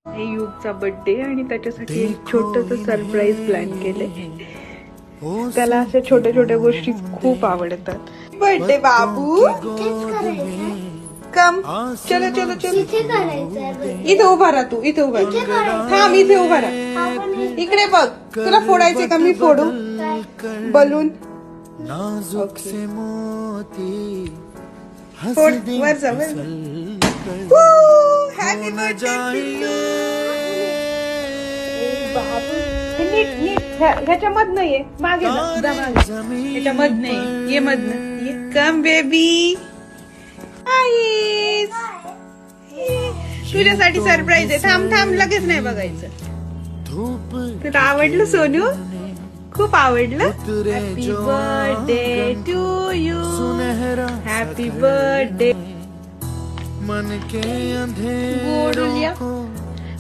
हे युगचा बर्थडे आणि त्याच्यासाठी एक छोटस सरप्राईज प्लॅन केले. त्याला अशा छोट्या छोट्या गोष्टी खूप आवडतात. बर्थडे बाबू, कम, चलो चलो चलो. इथे उभा राहा तू, इथे उभा राहा. थांब, इथे उभा राहा. इकडे बघ, तुला फोडायचे का मी फोडू बलून? फोड, वर जा, वर जा. Happy birthday. नीट नीट ह्याच्यामधनं ये, मागे जा, मागे. ह्याच्यामधनं ये, मधनं ये. Come baby. आईस, तुझ्यासाठी सरप्राईज आहे. थांब थांब, लगेच नाही बघायचं. तुला आवडलं सोनू? खूप आवडलं. Happy birthday to you. Happy birthday. गोडूल्या.